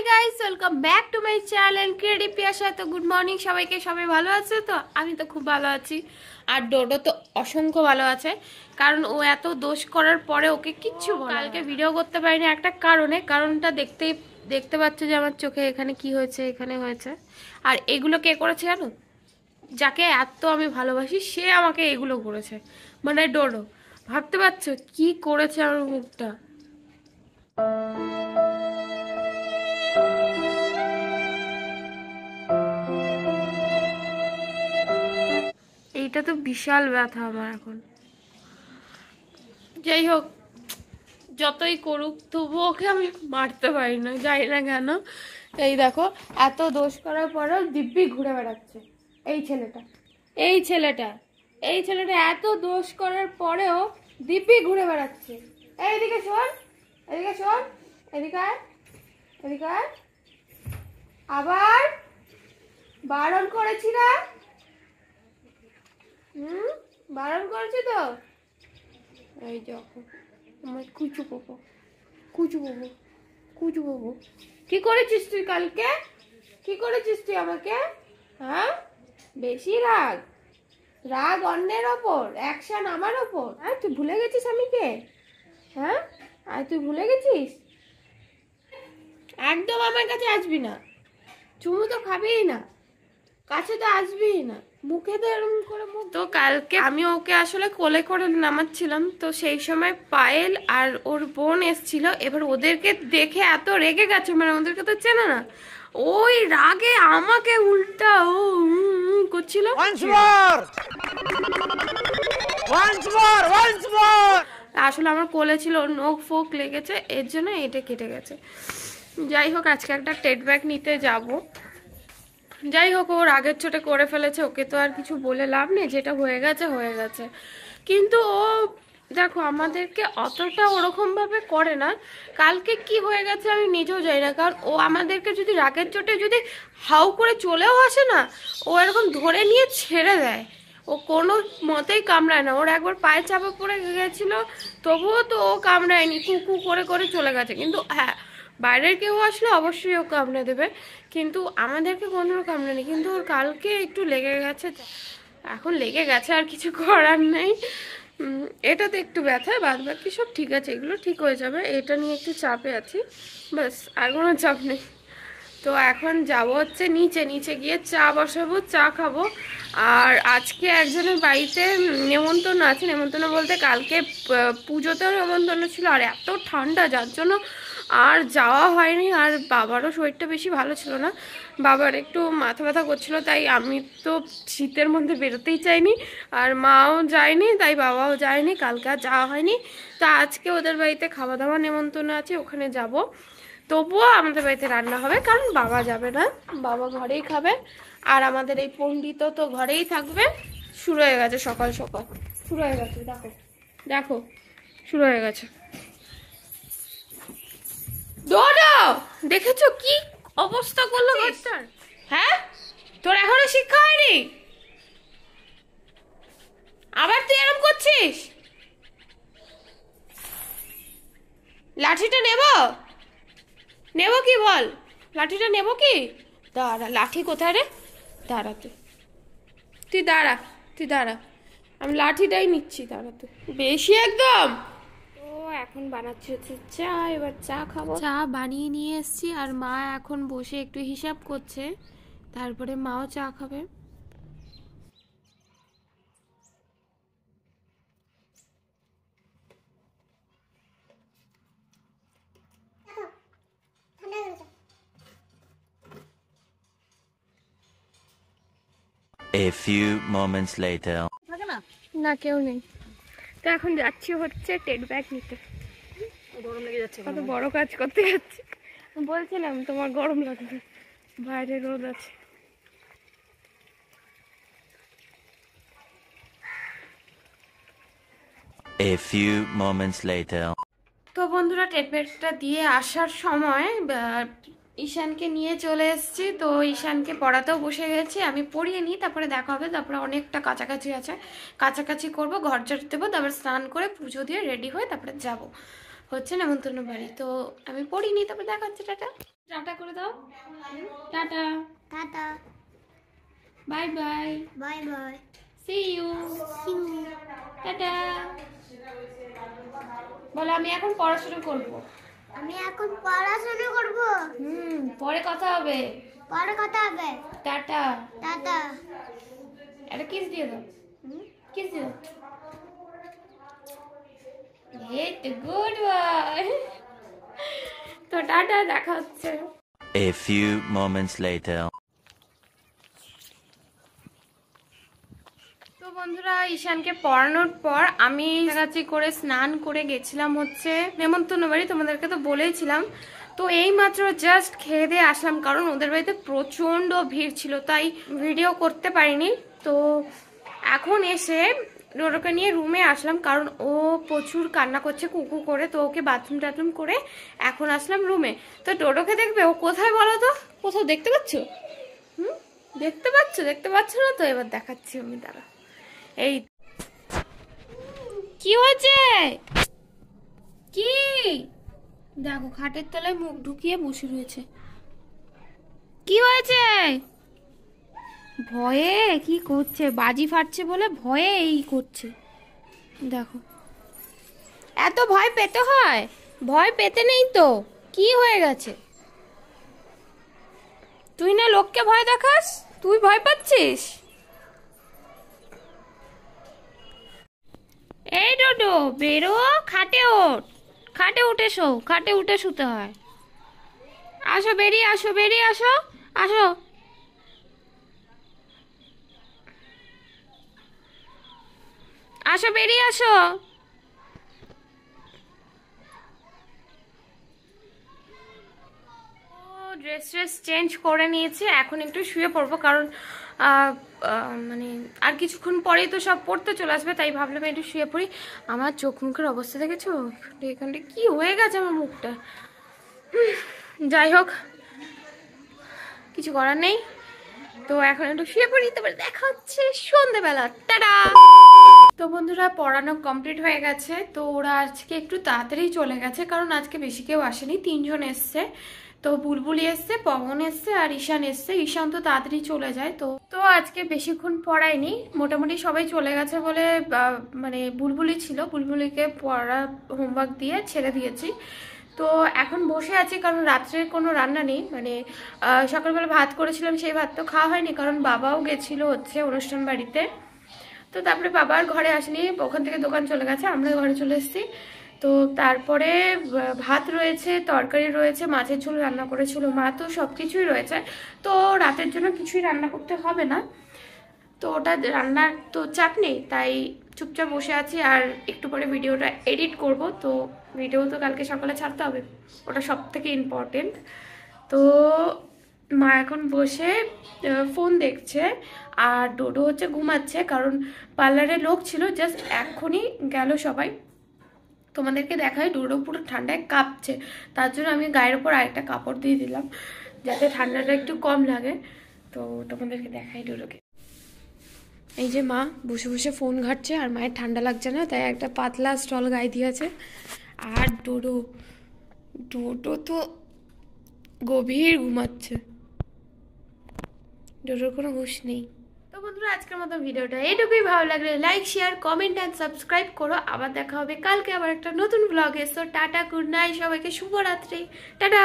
Guys, welcome back to my channel creative Piyasa. তো good morning সবাইকে। সবাই ভালো আছে তো? আমি তো খুব ভালো আছি, আর ডোডো তো অসংখ্য ভালো আছে, কারণ ও এত দোষ করার পরে ওকে কিচ্ছু কালকে ভিডিও করতে পারিনি একটা কারণটা দেখতে পাচ্ছে যে আমার চোখে এখানে কি হয়েছে, এখানে হয়েছে। আর এগুলো কে করেছে জানো? যাকে এত আমি ভালোবাসি সে আমাকে এগুলো করেছে, মানে ডোডো। ভাবতে পারছো কি করেছে আমার মুখটা? এইটা তো বিশাল ব্যথা আমার এখন। যাই হোক, যতই করুক তবুও ওকে আমি মারতে পারি না, জানি না কেন। এই দেখো, এত দোষ করার পরেও দিব্যি ঘুরে বেড়াচ্ছে এই ছেলেটা। এই ছেলেটা এই ছেলেটা এত দোষ করার পরেও দিব্যি ঘুরে বেড়াচ্ছে। এইদিকে শোন, এদিকে শোন, এদিকে আয়, এদিকে আয়। আবার বারণ করেছি না? বারণ করেছি তো। এই দেখো আমার কুচু বাবু, কুচু বাবু, কুচু বাবু। কি করেছিস তুই কালকে? কি করেছিস তুই আমাকে? হ্যাঁ, বেশি রাগ, রাগ অন্যের ওপর, অ্যাকশন আমার ওপর। হ্যাঁ, তুই ভুলে গেছিস আমি কে? হ্যাঁ, আর তুই ভুলে গেছিস? একদম আমার কাছে আসবি না, চুমু তো খাবিই না, কাছে তো আসবিই না, মুখে তো এরকম করে মুখ। তো কালকে আমি ওকে আসলে কোলে করে নামাচ্ছিলাম, তো সেই সময় পায়েল আর ওর বোন এসেছিল। এবার ওদেরকে দেখে এত রেগে গেছে, মানে ওদেরকে তো চেনে না, ওই রাগে আমাকে উল্টা ও করছিল। আসলে আমার কোলে ছিল, নখ ফোক লেগেছে, এর জন্য এটা কেটে গেছে। যাই হোক, আজকে একটা টেট ব্যাগ নিতে যাব। যাই হোক, ওর আগের চোটে করে ফেলেছে, ওকে তো আর কিছু বলে লাভ নেই, যেটা হয়ে গেছে হয়ে গেছে। কিন্তু ও দেখো আমাদেরকে অতটা ওরকম ভাবে করে না। কালকে কি হয়ে গেছে আমি নিজেও জানি না, কারণ ও আমাদেরকে যদি রাগের চোটে যদি হাউ করে চলেও আসে না, ও এরকম ধরে নিয়ে ছেড়ে দেয়। ও কোনো মতেই কামড়ায় না। ওর একবার পায়ে চাপা পড়ে গেছিল, তবুও তো ও কামড়ায়নি, কুকু করে করে চলে গেছে। কিন্তু হ্যাঁ, বাইরের কেউ আসলে অবশ্যই ও কামড়ে দেবে, কিন্তু আমাদেরকে কোনো কামড়ায়নি। কিন্তু ওর কালকে একটু লেগে গেছে, এখন লেগে গেছে, আর কিছু করার নেই। এটাতে একটু ব্যথা, বাদ বাকি সব ঠিক আছে, এগুলো ঠিক হয়ে যাবে। এটা নিয়ে একটু চাপে আছি, বাস, আর কোনো চাপ নেই। তো এখন যাব হচ্ছে নিচে, নিচে গিয়ে চা বসাবো, চা খাবো। আর আজকে একজনের বাড়িতে নেমন্তন্ন আছে, নেমন্তন্ন বলতে কালকে পুজোতেও নেমন্তন্ন ছিল, আর এত ঠান্ডা যার জন্য আর যাওয়া হয়নি। আর বাবারও শরীরটা বেশি ভালো ছিল না, বাবার একটু মাথা ব্যথা করছিল, তাই আমি তো শীতের মধ্যে বেরোতেই চাইনি, আর মাও যায়নি, তাই বাবাও যায়নি, কালকে আর যাওয়া হয়নি। তা আজকে ওদের বাড়িতে খাওয়া দাওয়া নেমন্তন্ন আছে, ওখানে যাব। তবুও আমাদের বাড়িতে রান্না হবে, কারণ বাবা যাবে না, বাবা ঘরেই খাবে। আর আমাদের এই পণ্ডিত তো ঘরেই থাকবে। শুরু হয়ে গেছে, সকাল সকাল শুরু হয়ে গেছে, দেখো দেখো, শুরু হয়ে গেছে। ডোডো, দেখেছো কি অবস্থা করলো ঘরটার? হ্যাঁ, তোর এখনো শিক্ষা হয়নি, আবার তুই এরকম করছিস? লাঠিটা নেবো কি বল? লাঠিটা নেবো কি? দাঁড়া, লাঠি কোথায় রে? দাঁড়া, তুই দাঁড়া, তুই দাঁড়া, আমি লাঠিটাই নিচ্ছি, দাঁড়া তুই। বেশি একদম। তো এখন বানাচ্ছি হচ্ছে চা, এবার চা খাবো। চা বানিয়ে নিয়ে এসছি, আর মা এখন বসে একটু হিসাব করছে, তারপরে মাও চা খাবে। A few moments later. না, কেউ নেই। তো এখন যাচ্ছি হচ্ছে টেট ব্যাগ নিতে। গরম লেগে যাচ্ছে, কত বড় কাজ করতে যাচ্ছি। বলছিলাম তোমার গরম লাগবে, বাইরে রোদ আছে। A few moments later. তো বন্ধুরা, টেট ব্যাগটা দিয়ে আসার সময় ঈশানকে নিয়ে চলে এসেছি। তো ঈশানকে পড়াতেও বসে গেছি, আমি পড়িয়ে নিই, তারপরে দেখা হবে। তারপরে অনেকটা কাছাকাছি আছে, কাছাকাছি করবো, ঘর ঝাড় দেবো, তারপরে স্নান করে পুজো দিয়ে রেডি হয়ে তারপরে যাব। হচ্ছে নেমন্তন্ন বাড়ি, তো আমি পড়িনি, তারপর দেখা হচ্ছে। টাটা টাটা করে দাও। Tata tata, bye bye, bye bye, see you, see you. Tata. বলো আমি এখন পড়াশোনা করব। আমি এখন পড়াশোনা করব। পরে কথা হবে। পরে কথা হবে। টাটা। টাটা। একটা কিস দিয়ে দাও। কিস দিও। এই তো গুড বয়। তো টাটা, দেখা হচ্ছে। A few moments later. তো বন্ধুরা, ঈশানকে পড়ানোর পর আমি কাছাকাছি করে স্নান করে গেছিলাম হচ্ছে নেমন্তন্ন বাড়ি, তোমাদেরকে তো বলেইছিলাম। তো এই মাত্র জাস্ট খেয়ে দিয়ে আসলাম, কারণ ওদের বাড়িতে প্রচন্ড ভিড় ছিল, তাই ভিডিও করতে পারিনি। তো এখন এসে ডোডোকে নিয়ে রুমে আসলাম, কারণ ও প্রচুর কান্না করছে কুকু করে, তো ওকে বাথরুম টাথরুম করে এখন আসলাম রুমে। তো ডোডোকে দেখবে, ও কোথায় বলো তো? কোথাও দেখতে পাচ্ছ? দেখতে পাচ্ছ না তো? এবার দেখাচ্ছি আমি, দাঁড়া। এই কি হয়েছে? কি দেখো, খাটের তলায় মুখ ঢুকিয়ে বসে রয়েছে। কি হয়েছে? ভয়ে কি করছে, বাজি ফাটছে বলে ভয়ে এই করছে। দেখো, এত ভয় পেতে হয়? ভয় পেতে নেই তো, কি হয়ে গেছে? তুই না লোককে ভয় দেখাস, তুই ভয় পাচ্ছিস? এই ডোডো, বেরো, খাটে ওঠ, খাটে উঠে শো, খাটে উঠে শুতে হয়। আসো, বেরিয়ে আসো, বেরিয়ে আসো, আসো। আসো, বেরিয়ে আসো। ড্রেস ট্রেস চেঞ্জ করে নিয়েছি, এখন একটু শুয়ে পড়বো, কারণ মানে আর কিছুক্ষণ পরেই তো সব পড়তে চলে আসবে, তাই ভাবলাম একটু শুয়ে পড়ি। আমার চোখ মুখের অবস্থা দেখেছো? এখানটা কি হয়ে গেছে আমার মুখটা। যাই হোক, কিছু করার নেই। তো এখন একটু শুয়ে পড়ি, তারপরে দেখা হচ্ছে সন্ধ্যেবেলা। টাটা। তো বন্ধুরা, পড়ানো কমপ্লিট হয়ে গেছে। তো ওরা আজকে একটু তাড়াতাড়ি চলে গেছে, কারণ আজকে বেশি কেউ আসেনি, 3 জন এসছে। তো বুলবুলি এসছে, পবন এসছে, আর ঈশান এসছে। ঈশান তো তাড়াতাড়ি চলে যায়। তো তো আজকে বেশিক্ষণ পড়ায়নি, মোটামুটি সবাই চলে গেছে বলে মানে বুলবুলি ছিল, বুলবুলিকে পড়া হোমওয়ার্ক দিয়ে ছেড়ে দিয়েছি। তো এখন বসে আছি, কারণ রাত্রে কোনো রান্না নেই, মানে সকালবেলা ভাত করেছিলাম, সেই ভাত তো খাওয়া হয়নি, কারণ বাবাও গেছিল হচ্ছে অনুষ্ঠান বাড়িতে। তো তারপরে বাবার ঘরে আসেনি, ওখান থেকে দোকান চলে গেছে, আমরা ঘরে চলে এসেছি। তো তারপরে ভাত রয়েছে, তরকারি রয়েছে, মাছের ঝোল রান্না করেছিল মা, তো সব কিছুই রয়েছে। তো রাতের জন্য কিছুই রান্না করতে হবে না, তো ওটা রান্নার তো চাপ নেই, তাই চুপচাপ বসে আছি। আর একটু পরে ভিডিওটা এডিট করব, তো ভিডিও তো কালকে সকালে ছাড়তে হবে, ওটা সব থেকে ইম্পর্টেন্ট। তো মা এখন বসে ফোন দেখছে, আর ডোডো হচ্ছে ঘুমাচ্ছে, কারণ পার্লারে লোক ছিল, জাস্ট এক্ষুনি গেল সবাই। তোমাদেরকে দেখায়, ডোডো পুরো ঠান্ডায় কাঁপছে, তার জন্য আমি গায়ের ওপর আরেকটা কাপড় দিয়ে দিলাম, যাতে ঠান্ডাটা একটু কম লাগে। তো তোমাদেরকে দেখাই ডোডোকে। এই যে মা বসে বসে ফোন ঘাটছে, আর মায়ের ঠান্ডা লাগছে না, তাই একটা পাতলা স্টল গায়ে দিয়েছে। আর ডোডো ডোডো তো গভীর ঘুমাচ্ছে, ডোডোর কোনো হুঁশ নেই। তো বন্ধুরা, আজকের মতো ভিডিওটা এইটুকুই। ভালো লাগলে like, share, comment and subscribe করো। আবার দেখা হবে কালকে আবার একটা নতুন ব্লগে। সো টাটা, গুড নাইট সবাইকে, শুভরাত্রি, টাটা।